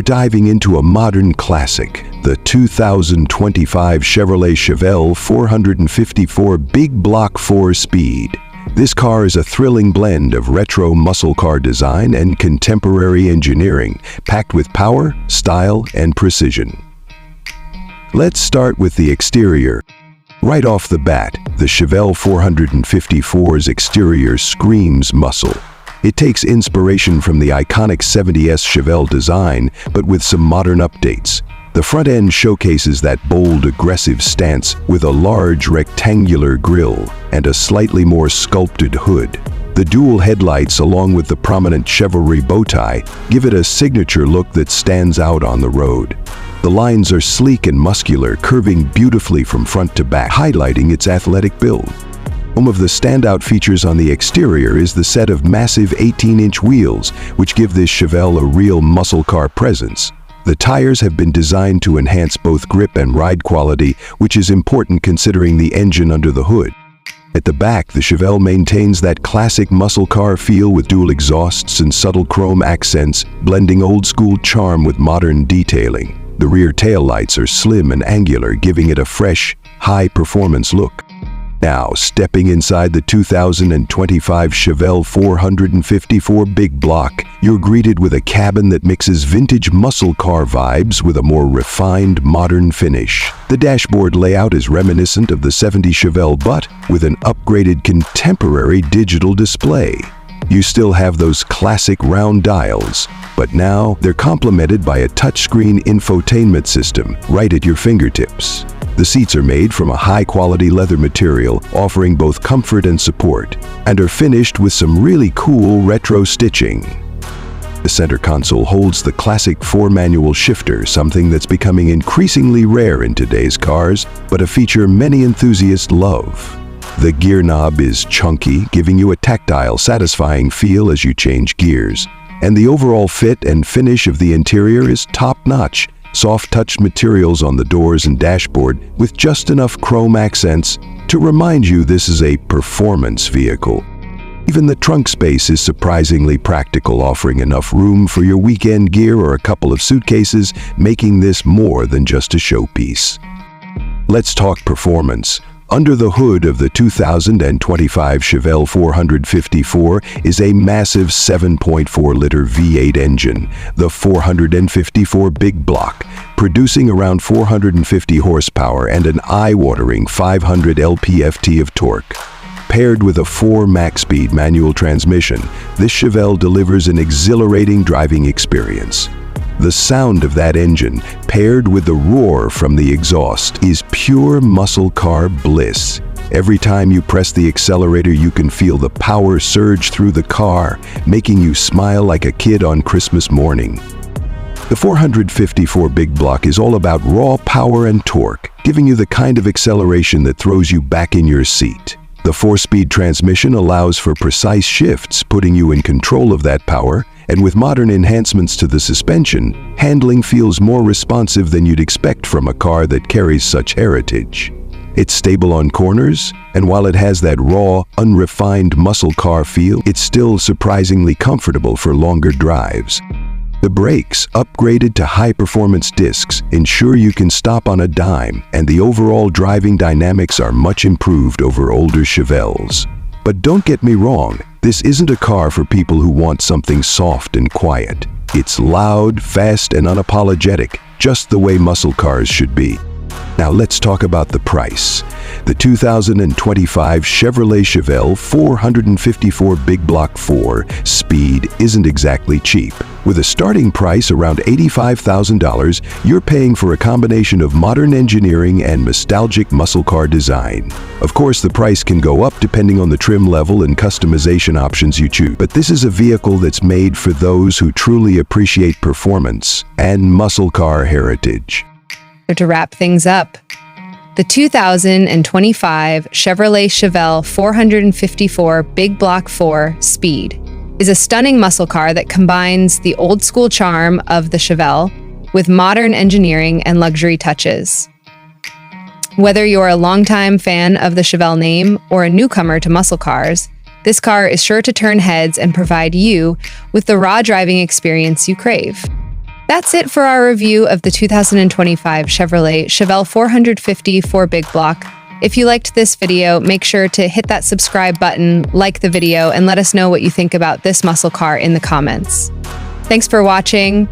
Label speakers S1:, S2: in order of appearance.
S1: diving into a modern classic, the 2025 Chevrolet Chevelle 454 Big Block 4 Speed. This car is a thrilling blend of retro muscle car design and contemporary engineering, packed with power, style, and precision. Let's start with the exterior. Right off the bat, the Chevelle 454's exterior screams muscle. It takes inspiration from the iconic 70s Chevelle design, but with some modern updates. The front end showcases that bold, aggressive stance with a large rectangular grille and a slightly more sculpted hood. The dual headlights, along with the prominent Chevrolet bow tie, give it a signature look that stands out on the road. The lines are sleek and muscular, curving beautifully from front to back, highlighting its athletic build. One of the standout features on the exterior is the set of massive 18-inch wheels, which give this Chevelle a real muscle car presence. The tires have been designed to enhance both grip and ride quality, which is important considering the engine under the hood. At the back, the Chevelle maintains that classic muscle car feel with dual exhausts and subtle chrome accents, blending old-school charm with modern detailing. The rear taillights are slim and angular, giving it a fresh, high-performance look. Now, stepping inside the 2025 Chevelle 454 Big Block, you're greeted with a cabin that mixes vintage muscle car vibes with a more refined, modern finish. The dashboard layout is reminiscent of the 70s Chevelle, but with an upgraded contemporary digital display. You still have those classic round dials, but now they're complemented by a touchscreen infotainment system right at your fingertips. The seats are made from a high-quality leather material, offering both comfort and support, and are finished with some really cool retro stitching. The center console holds the classic 4-manual shifter, something that's becoming increasingly rare in today's cars, but a feature many enthusiasts love. The gear knob is chunky, giving you a tactile, satisfying feel as you change gears. And the overall fit and finish of the interior is top-notch. Soft-touched materials on the doors and dashboard with just enough chrome accents to remind you this is a performance vehicle. Even the trunk space is surprisingly practical, offering enough room for your weekend gear or a couple of suitcases, making this more than just a showpiece. Let's talk performance. Under the hood of the 2025 Chevelle 454 is a massive 7.4-liter V8 engine, the 454 Big Block, producing around 450 horsepower and an eye-watering 500 lp-ft of torque. Paired with a 4 max-speed manual transmission, this Chevelle delivers an exhilarating driving experience. The sound of that engine, paired with the roar from the exhaust, is pure muscle car bliss. Every time you press the accelerator, you can feel the power surge through the car, making you smile like a kid on Christmas morning. The 454 Big Block is all about raw power and torque, giving you the kind of acceleration that throws you back in your seat. The 4-speed transmission allows for precise shifts, putting you in control of that power, and with modern enhancements to the suspension, handling feels more responsive than you'd expect from a car that carries such heritage. It's stable on corners, and while it has that raw, unrefined muscle car feel, it's still surprisingly comfortable for longer drives. The brakes, upgraded to high-performance discs, ensure you can stop on a dime, and the overall driving dynamics are much improved over older Chevelles. But don't get me wrong, this isn't a car for people who want something soft and quiet. It's loud, fast, and unapologetic, just the way muscle cars should be. Now let's talk about the price. The 2025 Chevrolet Chevelle 454 Big Block 4 Speed isn't exactly cheap. With a starting price around $85,000, you're paying for a combination of modern engineering and nostalgic muscle car design. Of course, the price can go up depending on the trim level and customization options you choose, but this is a vehicle that's made for those who truly appreciate performance and muscle car heritage.
S2: To wrap things up, the 2025 Chevrolet Chevelle 454 Big Block 4 Speed is a stunning muscle car that combines the old-school charm of the Chevelle with modern engineering and luxury touches. Whether you're a longtime fan of the Chevelle name or a newcomer to muscle cars, this car is sure to turn heads and provide you with the raw driving experience you crave. That's it for our review of the 2025 Chevrolet Chevelle 454 Big Block. If you liked this video, make sure to hit that subscribe button, like the video, and let us know what you think about this muscle car in the comments. Thanks for watching.